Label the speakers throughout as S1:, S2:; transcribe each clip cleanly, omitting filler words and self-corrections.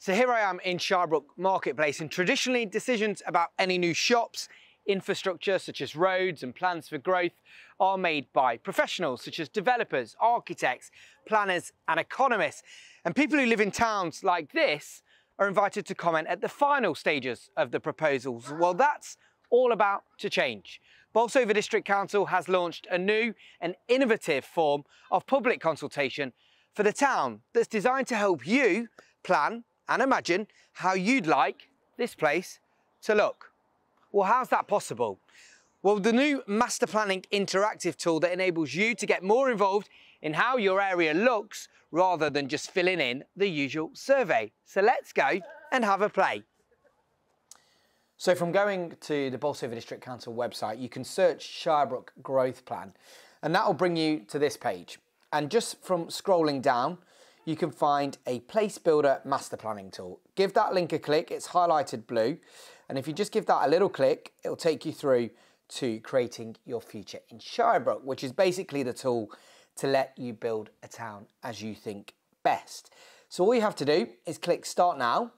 S1: So here I am in Shirebrook Marketplace, and traditionally decisions about any new shops, infrastructure such as roads and plans for growth are made by professionals such as developers, architects, planners and economists. And people who live in towns like this are invited to comment at the final stages of the proposals. Well, that's all about to change. Bolsover District Council has launched a new and innovative form of public consultation for the town that's designed to help you plan and imagine how you'd like this place to look. Well, how's that possible? Well, the new master planning interactive tool that enables you to get more involved in how your area looks rather than just filling in the usual survey. So let's go and have a play. So from going to the Bolsover District Council website, you can search Shirebrook Growth Plan, and that will bring you to this page. And just from scrolling down, you can find a Place Builder Master Planning tool. Give that link a click, it's highlighted blue. And if you just give that a little click, it'll take you through to creating your future in Shirebrook, which is basically the tool to let you build a town as you think best. So all you have to do is click Start Now.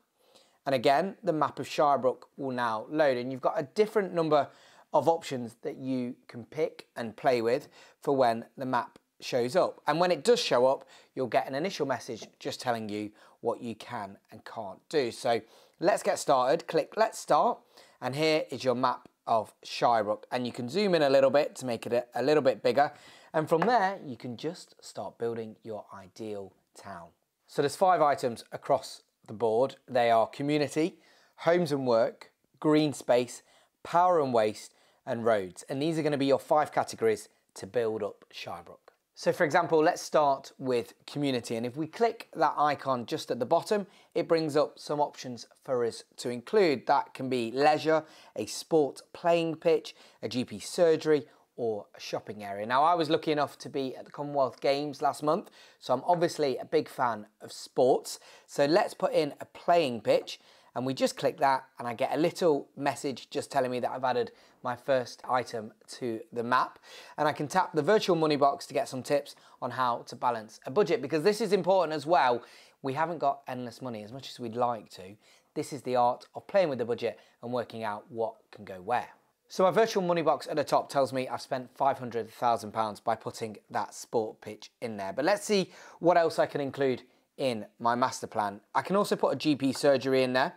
S1: And again, the map of Shirebrook will now load, and you've got a different number of options that you can pick and play with for when the map shows up. And when it does show up, you'll get an initial message just telling you what you can and can't do. So let's get started. Click Let's Start, and here is your map of Shirebrook, and you can zoom in a little bit to make it a little bit bigger, and from there you can just start building your ideal town. So there's 5 items across the board. They are community, homes and work, green space, power and waste, and roads, and these are going to be your 5 categories to build up Shirebrook. So for example, let's start with community, and if we click that icon just at the bottom, it brings up some options for us to include. That can be leisure, a sport playing pitch, a GP surgery, or a shopping area. Now, I was lucky enough to be at the Commonwealth Games last month, so I'm obviously a big fan of sports. So let's put in a playing pitch, and we just click that, and I get a little message just telling me that I've added my first item to the map. And I can tap the virtual money box to get some tips on how to balance a budget, because this is important as well. We haven't got endless money as much as we'd like to. This is the art of playing with the budget and working out what can go where. So my virtual money box at the top tells me I've spent £500,000 by putting that sport pitch in there. But let's see what else I can include in my master plan. I can also put a GP surgery in there,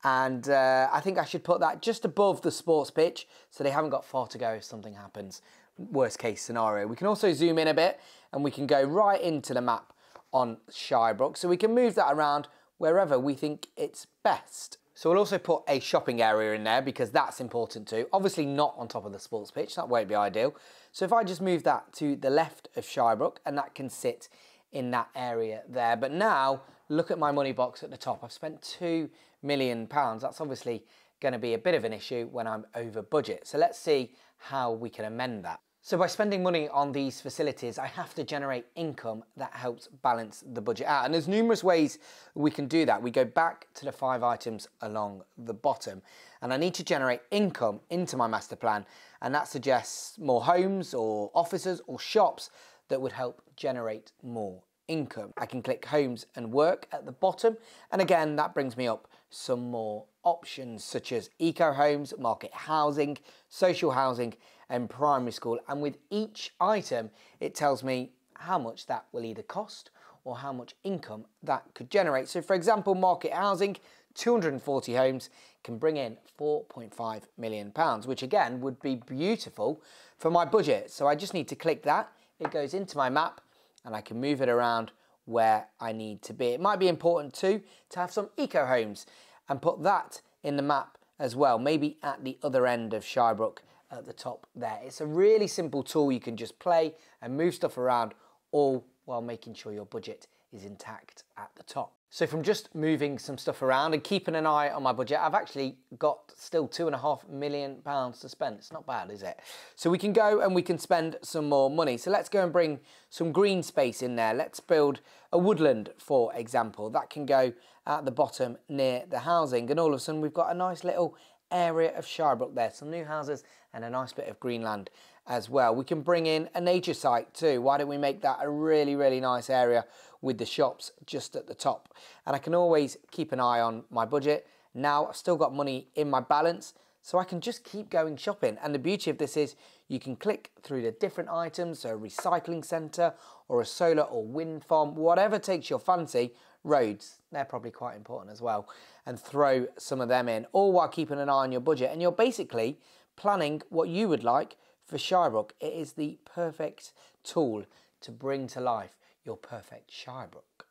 S1: and I think I should put that just above the sports pitch so they haven't got far to go if something happens, worst case scenario. We can also zoom in a bit, and we can go right into the map on Shirebrook, so we can move that around wherever we think it's best. So we'll also put a shopping area in there because that's important too. Obviously not on top of the sports pitch, that won't be ideal. So if I just move that to the left of Shirebrook, and that can sit in that area there. But now look at my money box at the top. I've spent £2 million. That's obviously going to be a bit of an issue when I'm over budget. So let's see how we can amend that. So by spending money on these facilities, I have to generate income that helps balance the budget out. And there's numerous ways we can do that. We go back to the 5 items along the bottom, and I need to generate income into my master plan. And that suggests more homes or offices or shops that would help generate more income. I can click homes and work at the bottom, and again that brings me up some more options such as eco homes, market housing, social housing and primary school. And with each item it tells me how much that will either cost or how much income that could generate. So for example, market housing, 240 homes can bring in £4.5 million, which again would be beautiful for my budget. So I just need to click that, it goes into my map, and I can move it around where I need to be. It might be important too to have some eco homes and put that in the map as well, maybe at the other end of Shirebrook at the top there. It's a really simple tool. You can just play and move stuff around, all while making sure your budget is intact at the top. So from just moving some stuff around and keeping an eye on my budget, I've actually got still £2.5 million to spend. It's not bad, is it? So we can go and we can spend some more money. So let's go and bring some green space in there. Let's build a woodland, for example. That can go at the bottom near the housing. And all of a sudden we've got a nice little area of Shirebrook there. Some new houses and a nice bit of greenland as well. We can bring in a nature site too. Why don't we make that a really, really nice area with the shops just at the top. And I can always keep an eye on my budget. Now I've still got money in my balance, so I can just keep going shopping. And the beauty of this is you can click through the different items, so a recycling centre or a solar or wind farm, whatever takes your fancy. Roads, they're probably quite important as well, and throw some of them in, all while keeping an eye on your budget. And you're basically planning what you would like for Shirebrook. It is the perfect tool to bring to life your perfect Shirebrook.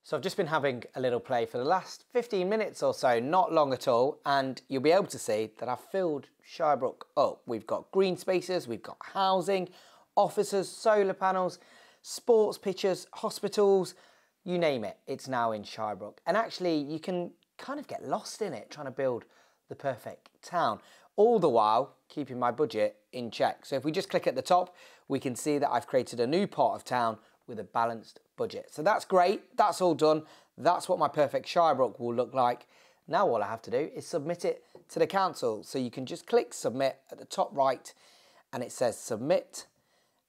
S1: So I've just been having a little play for the last 15 minutes or so, not long at all, and you'll be able to see that I've filled Shirebrook up. We've got green spaces, we've got housing, offices, solar panels, sports pitches, hospitals, you name it, it's now in Shirebrook. And actually you can kind of get lost in it trying to build the perfect town, all the while keeping my budget in check. So if we just click at the top, we can see that I've created a new part of town with a balanced budget. So that's great, that's all done. That's what my perfect Shirebrook will look like. Now all I have to do is submit it to the council. So you can just click submit at the top right and it says submit.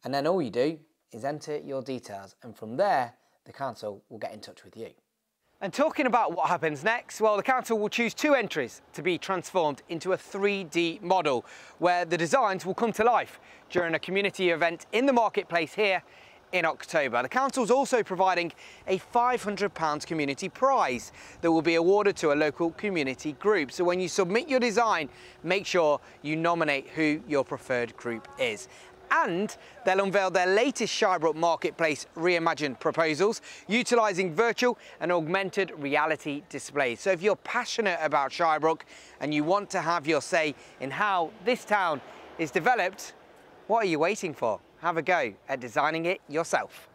S1: And then all you do is enter your details. And from there, the council will get in touch with you. And talking about what happens next, well, the council will choose 2 entries to be transformed into a 3D model where the designs will come to life during a community event in the marketplace here in October. The council's also providing a £500 community prize that will be awarded to a local community group. So when you submit your design, make sure you nominate who your preferred group is. And they'll unveil their latest Shirebrook Marketplace reimagined proposals, utilising virtual and augmented reality displays. So if you're passionate about Shirebrook and you want to have your say in how this town is developed, what are you waiting for? Have a go at designing it yourself.